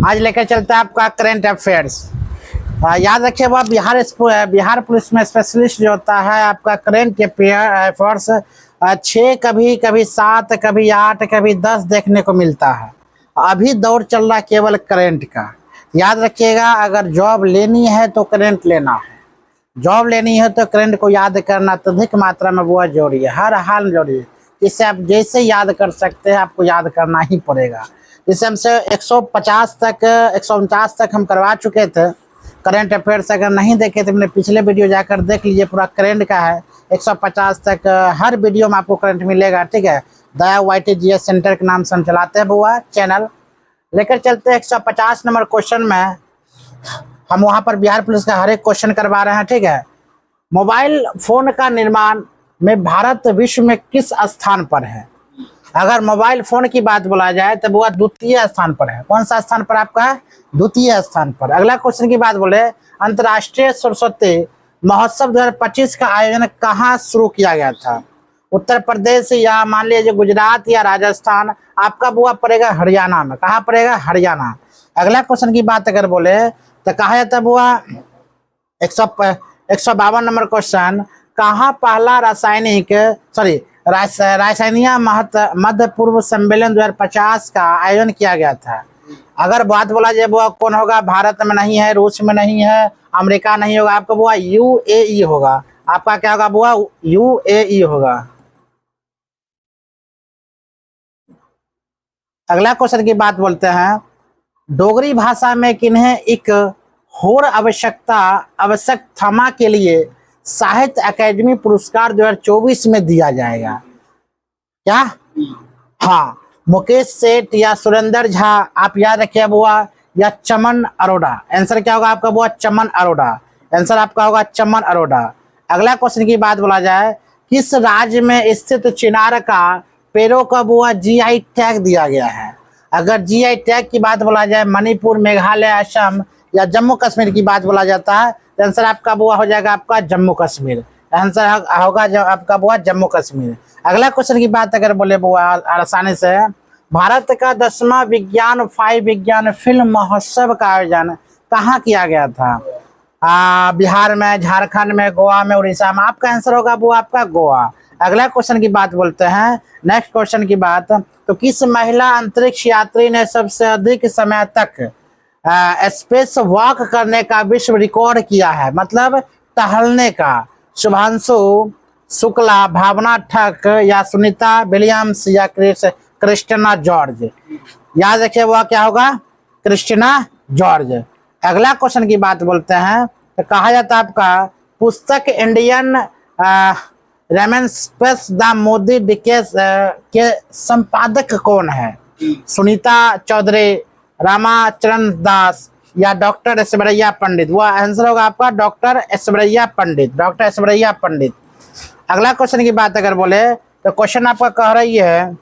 आज लेकर चलता है आपका करंट अफेयर्स। याद रखिए वह बिहार पुलिस में स्पेशलिस्ट जो होता है आपका करंट अफेयर्स 6 कभी कभी 7 कभी 8 कभी 10 देखने को मिलता है। अभी दौर चल रहा केवल करंट का। याद रखिएगा, अगर जॉब लेनी है तो करंट लेना है, जॉब लेनी है तो करंट को याद करना अत्यधिक मात्रा में वो जरूरी है, हर हाल में जरूरी है। इससे आप जैसे याद कर सकते हैं आपको याद करना ही पड़ेगा। इससे हमसे 150 तक 149 तक हम करवा चुके थे करंट अफेयर्स। अगर नहीं देखे तो मैंने पिछले वीडियो जाकर देख लीजिए, पूरा करंट का है 150 तक। हर वीडियो में आपको करंट मिलेगा, ठीक है। दया वाईटी जीएस सेंटर के नाम से हम चलाते हैं बुआ चैनल। लेकर चलते हैं 150 नंबर क्वेश्चन में। हम वहाँ पर बिहार पुलिस का हर एक क्वेश्चन करवा रहे हैं, ठीक है। मोबाइल फोन का निर्माण में भारत विश्व में किस स्थान पर है? अगर मोबाइल फोन की बात बोला जाए तो वो द्वितीय स्थान पर है। कौन सा स्थान पर आपका है? द्वितीय स्थान पर। अगला क्वेश्चन की बात बोले, अंतर्राष्ट्रीय सरस्वती महोत्सव 2025 का आयोजन कहाँ शुरू किया गया था? उत्तर प्रदेश या मान लीजिए गुजरात या राजस्थान। आपका बुआ पड़ेगा हरियाणा में। कहाँ पड़ेगा? हरियाणा। अगला क्वेश्चन की बात अगर बोले तो कहा जाता है बुआ 152 नंबर क्वेश्चन, कहाँ पहला रासायनिक मध्य पूर्व सम्मेलन 2050 का आयोजन किया गया था? अगर बात बोला जाए वो कौन होगा? भारत में नहीं है, रूस में नहीं है, अमेरिका नहीं होगा, आपका बुआ यूएई होगा। आपका क्या होगा बुआ? यूएई होगा। अगला क्वेश्चन की बात बोलते हैं, डोगरी भाषा में किन्हें एक होर आवश्यक थमा के लिए साहित्य अकादमी पुरस्कार 2024 में दिया जाएगा? क्या? हाँ, मुकेश सेठ या सुरेंद्र झा। आप याद रखिए बुआ, या चमन अरोड़ा। आंसर क्या होगा आपका बुआ? चमन अरोड़ा। आंसर आपका होगा चमन अरोड़ा। अगला क्वेश्चन की बात बोला जाए, किस राज्य में स्थित चिनार का पेड़ों का बुआ जीआई टैग दिया गया है? अगर जीआई टैग की बात बोला जाए मणिपुर, मेघालय, असम या जम्मू कश्मीर की बात बोला जाता है तो आंसर आपका बुआ हो जाएगा आपका जम्मू कश्मीर। आंसर होगा आपका बुआ जम्मू कश्मीर। अगला क्वेश्चन की बात अगर बोले बुआ आसानी से, भारत का 10वां विज्ञान फिल्म महोत्सव का आयोजन कहाँ किया गया था? बिहार में, झारखंड में, गोवा में, उड़ीसा में। आपका आंसर होगा बुआ आपका गोवा। अगला क्वेश्चन की बात बोलते हैं, नेक्स्ट क्वेश्चन की बात, तो किस महिला अंतरिक्ष यात्री ने सबसे अधिक समय तक स्पेस वॉक करने का विश्व रिकॉर्ड किया है? मतलब टहलने का। शुभांशु शुक्ला, भावना ठक या सुनीता विलियम्स या क्रिस्टिना जॉर्ज? याद रखिए वह क्या होगा? Christina George. अगला क्वेश्चन की बात बोलते हैं, तो कहा जाता है आपका पुस्तक इंडियन रेमेंस्पेस द मोदी डिकेस के संपादक कौन है? सुनीता चौधरी, रामाचरण दास या डॉक्टर ऐश्वर्या पंडित? वो आंसर होगा आपका डॉक्टर ऐश्वर्या पंडित। डॉक्टर ऐश्वर्या पंडित। अगला क्वेश्चन की बात अगर बोले तो क्वेश्चन आपका कह रही है,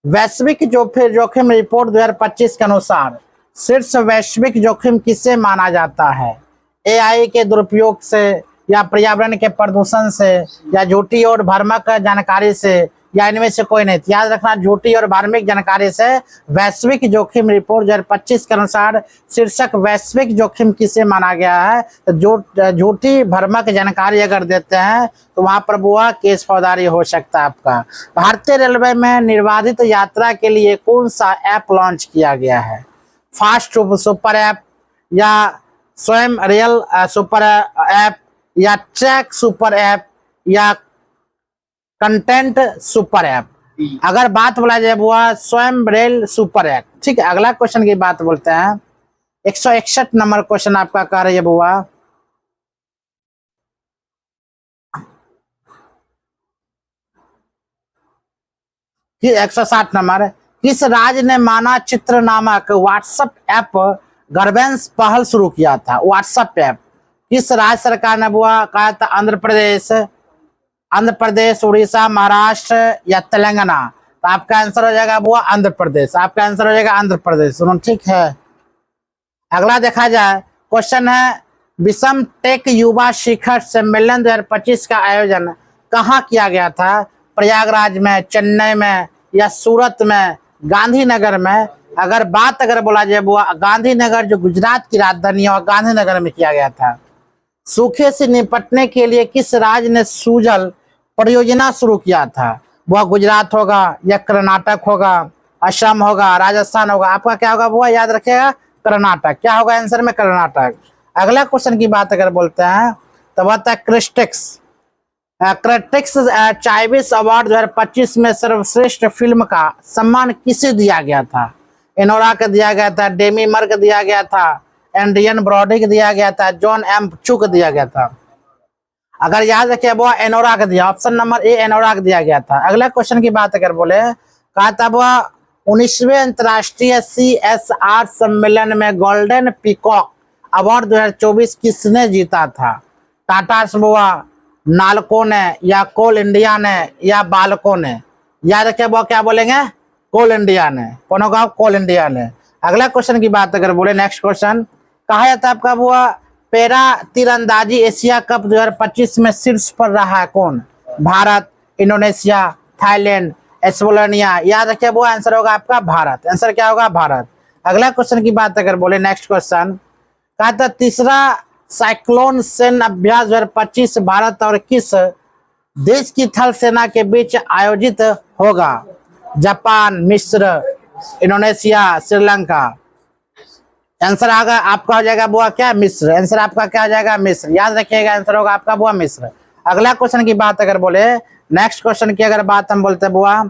वैश्विक जोखिम रिपोर्ट 2025 के अनुसार शीर्ष वैश्विक जोखिम किसे माना जाता है? एआई के दुरुपयोग से या पर्यावरण के प्रदूषण से या झूठी और भ्रामक जानकारी से या इनमें से कोई नहीं? याद रखना, झूठी और धार्मिक जानकारी से। वैश्विक जोखिम रिपोर्ट 2025 के अनुसार शीर्षक वैश्विक जोखिम किसे माना गया है? तो जो झूठी भ्रामक जानकारी अगर देते हैं तो वहां पर बुआ केस फौजदारी हो सकता है आपका। भारतीय रेलवे में निर्बाधित यात्रा के लिए कौन सा ऐप लॉन्च किया गया है? फास्ट सुपर ऐप या स्वयं रेल सुपर ऐप या ट्रैक सुपर ऐप या कंटेंट सुपर ऐप? अगर बात बोला जाए बुआ स्वयं रेल सुपर ऐप, ठीक है। अगला क्वेश्चन की बात बोलते हैं, 161 नंबर क्वेश्चन आपका कह रही है बुआ, कि 160 नंबर, किस राज्य ने मानचित्र नामक व्हाट्सएप ऐप गर्वेंस पहल शुरू किया था? व्हाट्सएप ऐप किस राज्य सरकार ने बुआ कहा था? आंध्र प्रदेश, उड़ीसा, महाराष्ट्र या तेलंगाना? तो आपका आंसर हो जाएगा बुआ आंध्र प्रदेश। आपका आंसर हो जाएगा आंध्र प्रदेश, सुनो ठीक है। अगला देखा जाए क्वेश्चन है, विषम टेक युवा शिखर सम्मेलन 2025 का आयोजन कहाँ किया गया था? प्रयागराज में, चेन्नई में या सूरत में, गांधीनगर में अगर बोला जाए बुआ, गांधीनगर जो गुजरात की राजधानी है, गांधीनगर में किया गया था। सूखे से निपटने के लिए किस राज्य ने सूजल परियोजना शुरू किया था? वह गुजरात होगा या कर्नाटक होगा, असम होगा, राजस्थान होगा? आपका क्या होगा बुआ, याद रखिएगा कर्नाटक। क्या होगा आंसर में? कर्नाटक। अगला क्वेश्चन की बात अगर बोलते हैं तो बताता है क्रिस्टिक्स चाइवीस अवार्ड 2025 में सर्वश्रेष्ठ फिल्म का सम्मान किसे दिया गया था? एनोरा को दिया गया था, डेमी मर को दिया गया था, एंड्रियन ब्रॉडी को दिया गया था, जॉन एम चू को दिया गया था? अगर याद रखे वो एनोरा को दिया, ऑप्शन नंबर ए एनोरा को दिया गया था। अगला क्वेश्चन की बात अगर बोले, कहा था वह 19वें अंतर्राष्ट्रीय CSR सम्मेलन में गोल्डन पीकॉक अवार्ड 2024 किसने जीता था? टाटा बुआ, नालको ने, या कोल इंडिया ने, या बालको ने? याद रखे वो क्या बोलेंगे? कोल इंडिया ने। कौन होगा? कोल इंडिया ने। अगला क्वेश्चन की बात अगर बोले, नेक्स्ट क्वेश्चन, कहा जाता है आपका वो पैरा तीरंदाजी एशिया कप 2025 में शीर्ष पर रहा है कौन? Bharat, Indonesia, Thailand, Estonia? याद रखिए वो आंसर होगा आपका भारत। आंसर क्या होगा? भारत। अगला क्वेश्चन की बात अगर बोले, नेक्स्ट क्वेश्चन, कहा था तीसरा साइक्लोन सैन्य अभ्यास 2025 भारत और किस देश की थल सेना के बीच आयोजित होगा? जापान, मिस्र, इंडोनेशिया, श्रीलंका? आंसर आगा आपका हो जाएगा बुआ क्या? मिस्र। आंसर आपका क्या हो जाएगा? मिस्र। याद रखिएगा आंसर होगा आपका बुआ मिस्र। अगला क्वेश्चन की बात अगर बोले, नेक्स्ट क्वेश्चन की अगर बात हम बोलते हैं बुआ,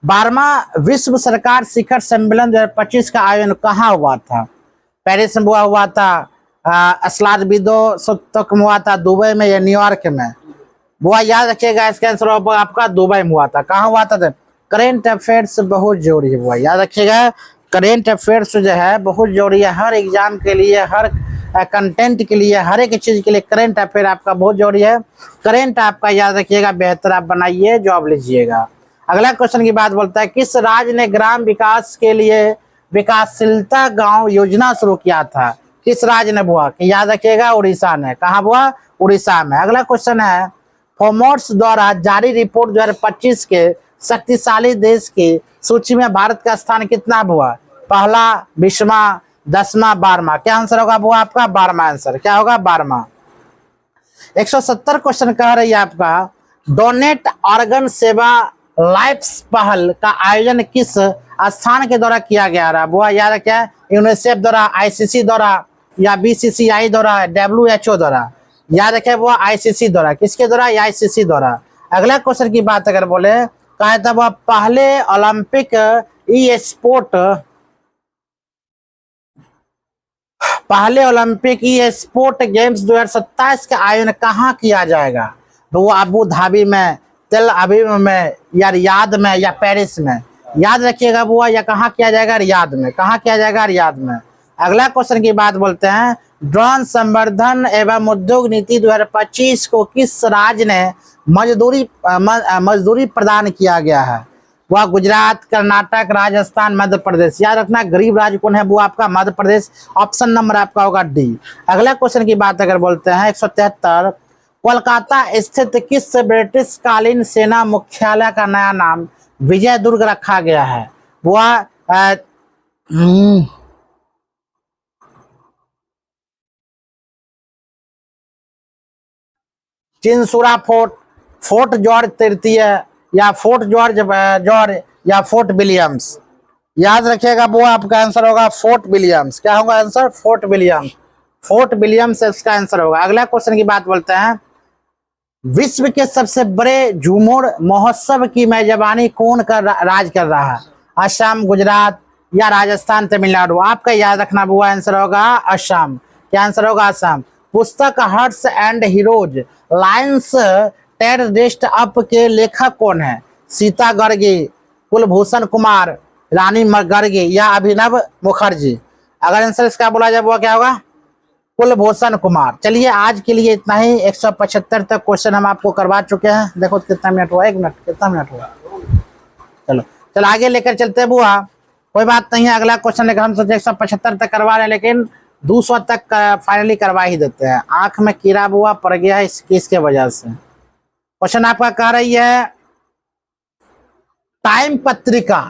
12वां विश्व सरकार शिखर सम्मेलन 2025 का आयोजन कहाँ हुआ था? पेरिस में बुआ हुआ था, अस्लादविदो हुआ था, दुबई में या न्यूयॉर्क में? बुआ याद रखिएगा इसका आंसर आपका दुबई में हुआ था। कहाँ हुआ था? करेंट अफेयर्स बहुत जरूरी है बुआ, याद रखिएगा करेंट अफेयर्स जो है बहुत जरूरी है हर एग्जाम के लिए, हर कंटेंट के लिए, हर एक चीज के लिए करेंट अफेयर आपका बहुत जरूरी है। करेंट आपका याद रखिएगा, बेहतर आप बनाइए, जॉब लीजिएगा। अगला क्वेश्चन की बात बोलता है, किस राज्य ने ग्राम विकास के लिए विकासशीलता गांव योजना शुरू किया था? किस राज्य ने बुआ? याद रखिएगा उड़ीसा ने। कहा बुआ? उड़ीसा में। अगला क्वेश्चन है, फोमोर्स द्वारा जारी रिपोर्ट 2025 के शक्तिशाली देश की सूची में भारत का स्थान कितना बुआ? पहला, 20वां, 10वां, 12वां? क्या आंसर होगा बुआ आपका? 12वां आंसर। क्या होगा? 12वां। 170 क्वेश्चन कह रही है आपका, डोनेट ऑर्गन सेवा लाइफ पहल का आयोजन किस स्थान के द्वारा किया गया रहा बुआ? याद रखिए यूनिसेफ द्वारा, ICC द्वारा, या BCCI द्वारा, WHO द्वारा? याद रखे वो ICC द्वारा। किसके द्वारा? ICC द्वारा। अगला क्वेश्चन की बात अगर बोले, कहा था वह पहले ओलंपिक ई स्पोर्ट गेम्स 2027 का आयोजन कहाँ किया जाएगा? तो वो अबू धाबी में, तेल अवीव में, या रियाद में, या पेरिस में? याद रखिएगा बुआ, या कहाँ किया जाएगा? रियाद में। कहाँ किया जाएगा? रियाद में। अगला क्वेश्चन की बात बोलते हैं, ड्रोन संवर्धन एवं उद्योग नीति 2025 को किस राज्य ने मजदूरी प्रदान किया गया है? वह गुजरात, कर्नाटक, राजस्थान, मध्य प्रदेश? याद रखना गरीब राज्य कौन है वो आपका? मध्य प्रदेश। ऑप्शन नंबर आपका होगा डी। अगला क्वेश्चन की बात अगर बोलते हैं, 173, कोलकाता स्थित किस ब्रिटिश कालीन सेना मुख्यालय का नया नाम विजय दुर्ग रखा गया है? वह चिंसुरा फोर्ट, फोर्ट जॉर्ज तृतीय, या फोर्ट जॉर्ज या फोर्ट विलियम्स? याद रखिएगा वो आपका आंसर होगा फोर्ट विलियम्स। क्या होगा answer? Fort Williams. Fort Williams इसका आंसर होगा। अगला क्वेश्चन की बात बोलते हैं, विश्व के सबसे बड़े झूमर महोत्सव की मेजबानी कौन राज कर रहा है? असम, गुजरात, या राजस्थान, तमिलनाडु? आपका याद रखना बुआ आंसर होगा असम। क्या आंसर होगा? असम। पुस्तक हर्ट्स एंड हीरोज लायंस टेड रेस्ट अप के लेखक कौन है? सीता गर्गी, कुलभूषण कुमार, रानी गर्गी, या अभिनव मुखर्जी? अगर आंसर इसका बोला जाए वो क्या होगा? कुलभूषण कुमार। चलिए आज के लिए इतना ही। 175 तक क्वेश्चन हम आपको करवा चुके हैं। देखो कितना मिनट हुआ? 1 मिनट। कितना मिनट हुआ? चलो आगे लेकर चलते हैं बुआ। कोई बात नहीं है, अगला क्वेश्चन लेकर हम सोचे 175 तक करवा रहे हैं, लेकिन 200 तक फाइनली करवा ही देते हैं। आंख में कीड़ा बुआ पड़ गया है इसके वजह से। क्वेश्चन आपका कह रही है, टाइम पत्रिका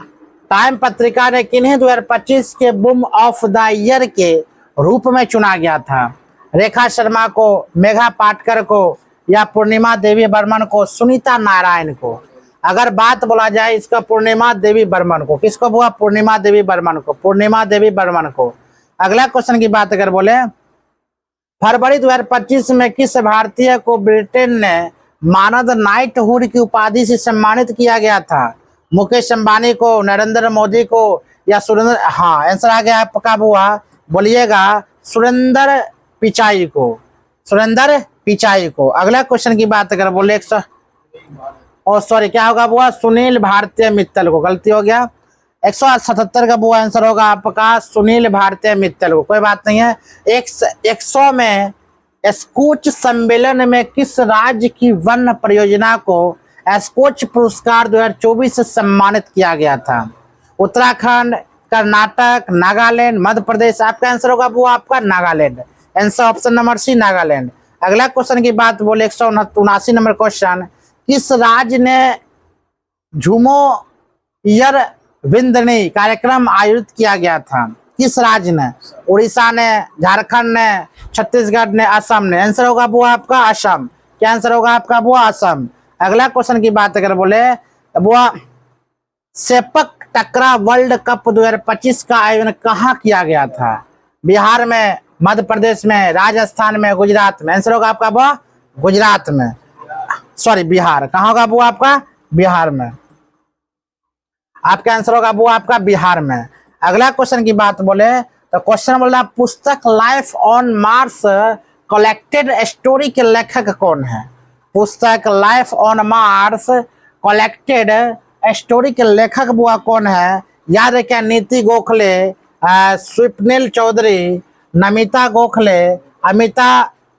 टाइम पत्रिका ने किन्हें 2025 के बुम ऑफ द ईयर के रूप में चुना गया था? रेखा शर्मा को, मेघा पाटकर को, या पूर्णिमा देवी बर्मन को, सुनीता नारायण को? अगर बात बोला जाए इसका पूर्णिमा देवी बर्मन को। किसको हुआ? पूर्णिमा देवी बर्मन को, पूर्णिमा देवी बर्मन को। अगला क्वेश्चन की बात अगर बोले, फरवरी 2025 में किस भारतीय को ब्रिटेन ने मानद नाइटहुड की उपाधि से सम्मानित किया गया था? मुकेश अंबानी को, नरेंद्र मोदी को, या सुरेंद्र, हाँ आंसर आ गया आपका हुआ, बोलिएगा सुरेंद्र पिचाई को, सुरेंद्र पिचाई को। अगला क्वेश्चन की बात अगर बोले, सॉरी क्या होगा बुआ? सुनील भारतीय मित्तल को, गलती हो गया। 177 का बुआ आंसर होगा आपका सुनील भारतीय मित्तल को, कोई बात नहीं है। 100 में स्कॉच सम्मेलन में किस राज्य की वन परियोजना को स्कॉच पुरस्कार 2024 से सम्मानित किया गया था? उत्तराखंड, कर्नाटक, नागालैंड, मध्य प्रदेश? आपका आंसर होगा बुआ आपका Nagaland, answer option number C Nagaland. अगला क्वेश्चन की बात बोले, 179 नंबर क्वेश्चन, किस राज्य ने झूमो यर विंदनी कार्यक्रम आयोजित किया गया था? किस राज्य ने? उड़ीसा ने, झारखंड ने, छत्तीसगढ़ ने, असम ने? आंसर होगा बुआ आपका असम। क्या आंसर होगा आपका बुआ? असम। अगला क्वेश्चन की बात अगर बोले बुआ, सेपक टकरा वर्ल्ड कप 2025 का आयोजन कहाँ किया गया था? बिहार में, मध्य प्रदेश में, राजस्थान में, गुजरात में? आंसर होगा आपका बुआ गुजरात में, सॉरी बिहार। कहाँ होगा बुआ आपका? बिहार में। आपका आंसर होगा बुआ आपका बिहार में। अगला क्वेश्चन की बात बोले तो क्वेश्चन बोल रहा, पुस्तक life on Mars collected story के लेखक कौन है? पुस्तक life on Mars collected story के लेखक बुआ कौन है? याद है क्या? नीति गोखले, स्वप्निल चौधरी, नमिता गोखले, अमिता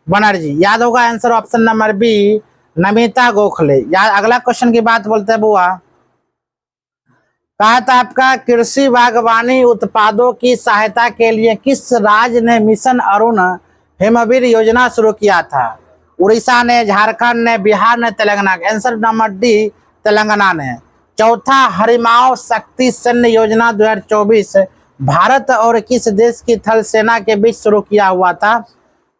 बनर्जी? याद होगा answer option number B Namita Gokhale. याद। अगला क्वेश्चन की बात बोलते हैं बुआ, कहा था आपका कृषि बागवानी उत्पादों की सहायता के लिए किस राज्य ने मिशन अरुण हिमवीर योजना शुरू किया था? उड़ीसा ने, झारखंड ने, बिहार ने, Telangana? Answer number D Telangana ने। चौथा हरिमाओ शक्ति सैन्य योजना 2024 भारत और किस देश की थल सेना के बीच शुरू किया हुआ था?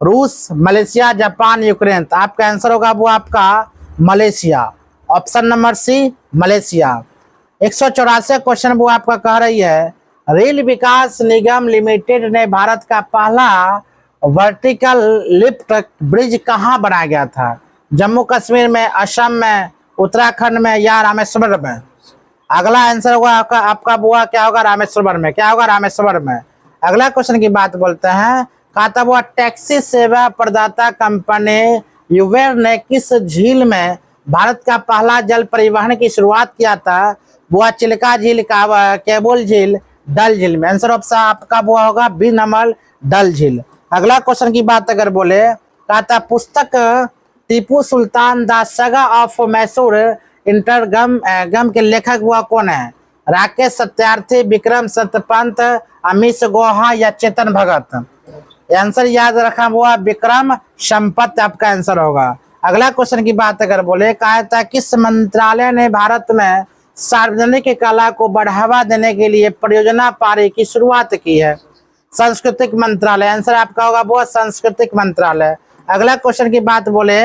रूस, मलेशिया, जापान, यूक्रेन? तो आपका आंसर होगा वो आपका Malaysia, option number C Malaysia. 184 question वो आपका कह रही है, रेल विकास निगम लिमिटेड ने भारत का पहला वर्टिकल लिफ्ट ब्रिज कहाँ बनाया गया था? जम्मू कश्मीर में, असम में, उत्तराखंड में, या रामेश्वर में? अगला आंसर होगा आपका बुआ क्या होगा? रामेश्वर में। क्या होगा? रामेश्वर में। अगला क्वेश्चन की बात बोलते हैं, कहा था बुआ टैक्सी सेवा प्रदाता कंपनी यूबेर ने किस झील में भारत का पहला जल परिवहन की शुरुआत किया था? बुआ चिल्का झील, केबुल झील, डल झील में? आंसर ऑप्शन आपका बुआ होगा बी नंबर डल झील। अगला क्वेश्चन की बात अगर बोले, कहा था पुस्तक टीपू सुल्तान द सगा ऑफ मैसूर इंटरगम गम के लेखक हुआ कौन है? राकेश सत्यार्थी, विक्रम सत्यपंत, अमीश गोहा, या चेतन भगत? आंसर याद रखा हुआ विक्रम संपत आपका आंसर होगा। अगला क्वेश्चन की बात अगर बोले, कहा था किस मंत्रालय ने भारत में सार्वजनिक कला को बढ़ावा देने के लिए परियोजना पारी की शुरुआत की है? सांस्कृतिक मंत्रालय। आंसर आपका होगा वो सांस्कृतिक मंत्रालय। अगला क्वेश्चन की बात बोले,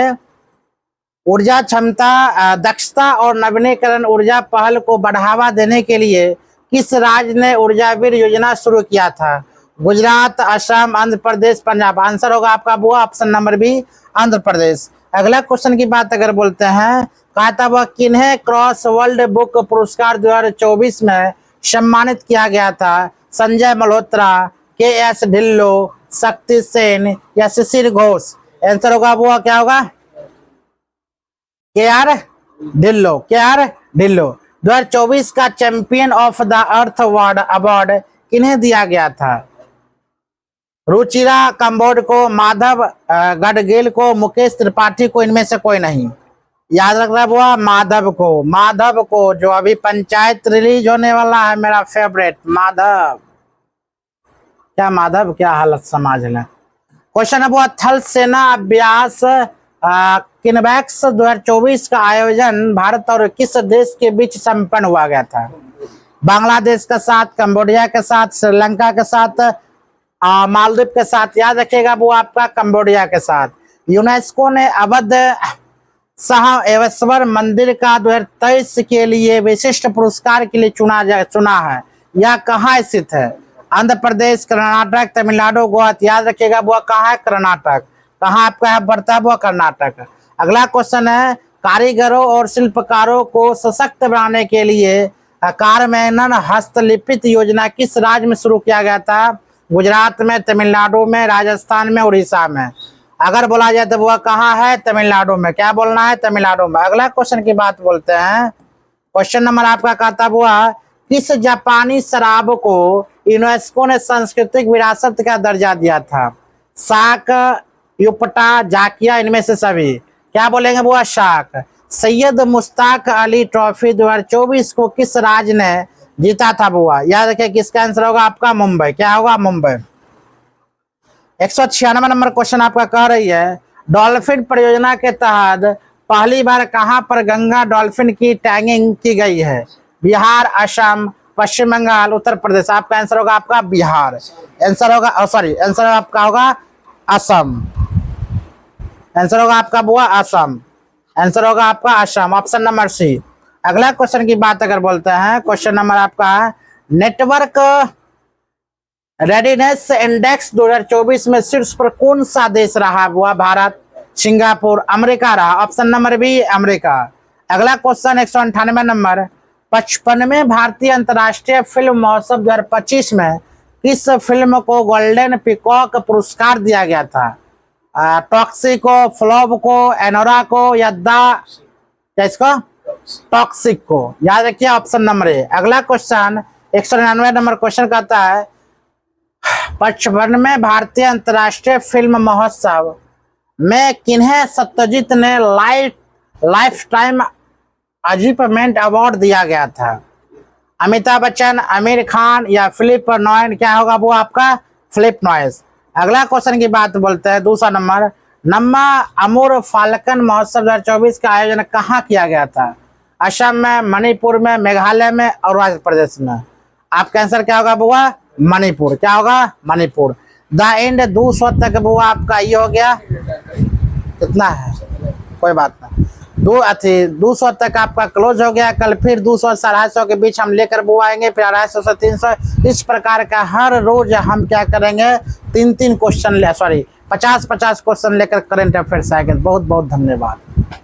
ऊर्जा क्षमता, दक्षता और नवीनीकरण ऊर्जा पहल को बढ़ावा देने के लिए किस राज्य ने ऊर्जावीर योजना शुरू किया था? गुजरात, असम, आंध्र प्रदेश, पंजाब? आंसर होगा आपका बुआ option number B Andhra Pradesh. अगला क्वेश्चन की बात अगर बोलते हैं, कहा था वह किन्हें क्रॉस वर्ल्ड बुक पुरस्कार 2024 में सम्मानित किया गया था? संजय मल्होत्रा, के एस ढिल्लो, शक्ति सेन, या शिशिर घोष? आंसर होगा वो क्या होगा? के आर ढिल्लो। के आर ढिल्लो। 2024 का champion of the earth award किन्हें दिया गया था? रुचिरा कंबोड को, माधव गडगेल को, मुकेश त्रिपाठी को? इनमें से कोई नहीं। याद रख रहा हुआ माधव को। माधव को जो अभी पंचायत रिलीज होने वाला है, मेरा फेवरेट माधव। क्या माधव क्या हालत समाज है। क्वेश्चन है वो थल सेना अभ्यास किनबैक्स 2024 का आयोजन भारत और किस देश के बीच संपन्न हुआ गया था? बांग्लादेश के साथ, कंबोडिया के साथ, श्रीलंका के साथ, मालदीव के साथ। याद रखिएगा वो आपका कंबोडिया के साथ। यूनेस्को ने अवध शाहबेश्वर मंदिर का 2023 के लिए विशिष्ट पुरस्कार के लिए चुना है। यह कहाँ स्थित है? आंध्र प्रदेश, कर्नाटक, तमिलनाडु, गोवा। याद रखिएगा वो कहाँ है? कर्नाटक। कहाँ आपका पड़ता है? वो कर्नाटक। अगला क्वेश्चन है, कारीगरों और शिल्पकारों को सशक्त बनाने के लिए कारमेनन हस्तलिपित योजना किस राज्य में शुरू किया गया था? गुजरात में, तमिलनाडु में, राजस्थान में, उड़ीसा में। अगर बोला जाए तो वह कहाँ है? तमिलनाडु में। क्या बोलना है? तमिलनाडु में। अगला क्वेश्चन की बात बोलते हैं। क्वेश्चन नंबर आपका कहता हुआ, किस जापानी शराब को यूनेस्को ने सांस्कृतिक विरासत का दर्जा दिया था? शाक, युपटा, जाकिया, इनमें से सभी। क्या बोलेंगे? वो शाक। सैयद मुश्ताक अली ट्रॉफी 2024 को किस राज्य ने जीता था? बुआ याद रखिए किसका आंसर होगा आपका? मुंबई। क्या होगा? मुंबई। 196 नंबर क्वेश्चन आपका कह रही है, डॉल्फिन परियोजना के तहत पहली बार कहां पर गंगा डॉल्फिन की टैगिंग की गई है? बिहार, असम, पश्चिम बंगाल, उत्तर प्रदेश। आपका आंसर होगा आपका बिहार। आंसर होगा आंसर आपका होगा असम। आंसर होगा आपका बुआ असम। आंसर होगा आपका असम। ऑप्शन नंबर सी। अगला क्वेश्चन की बात अगर बोलते हैं, क्वेश्चन नंबर आपका है, नेटवर्क रेडीनेस इंडेक्स 2024 में शीर्ष पर कौन सा देश रहा? हुआ भारत, सिंगापुर, अमेरिका रहा। Option number B America. अगला क्वेश्चन 198 नंबर, 55वें भारतीय अंतर्राष्ट्रीय फिल्म महोत्सव 2025 में किस फिल्म को गोल्डन पिकॉक पुरस्कार दिया गया था? टॉक्सिक को, फ्लॉप को, एनोरा को, या इसको टॉक्सिक को। याद रखिए ऑप्शन नंबर ए। अगला क्वेश्चन 199 नंबर क्वेश्चन कहता है, 55वें भारतीय अंतर्राष्ट्रीय फिल्म महोत्सव में किन्हें सत्यजीत ने लाइफ टाइम अचीवमेंट अवार्ड दिया गया था? अमिताभ बच्चन, आमिर खान, या फिलिप नॉयस। क्या होगा वो आपका? Philip noise. अगला क्वेश्चन की बात बोलते हैं, दूसरा नंबर, नम्मा अमूर फाल्कन महोत्सव 2024 का आयोजन कहाँ किया गया था? असम में, मणिपुर में, मेघालय में, और अरुणाचल प्रदेश में। आपका आंसर क्या होगा बुआ? मणिपुर। क्या होगा? मणिपुर। द एंड 200 तक बुआ आपका ये हो गया। कितना है? कोई बात नहीं। 200 तक आपका क्लोज हो गया। कल फिर 200 से 250 के बीच हम लेकर बुआ आएंगे, फिर 250 से 300। इस प्रकार का हर रोज हम क्या करेंगे? 3-3 क्वेश्चन 50-50 क्वेश्चन लेकर करंट अफेयर्स आएंगे। बहुत बहुत धन्यवाद।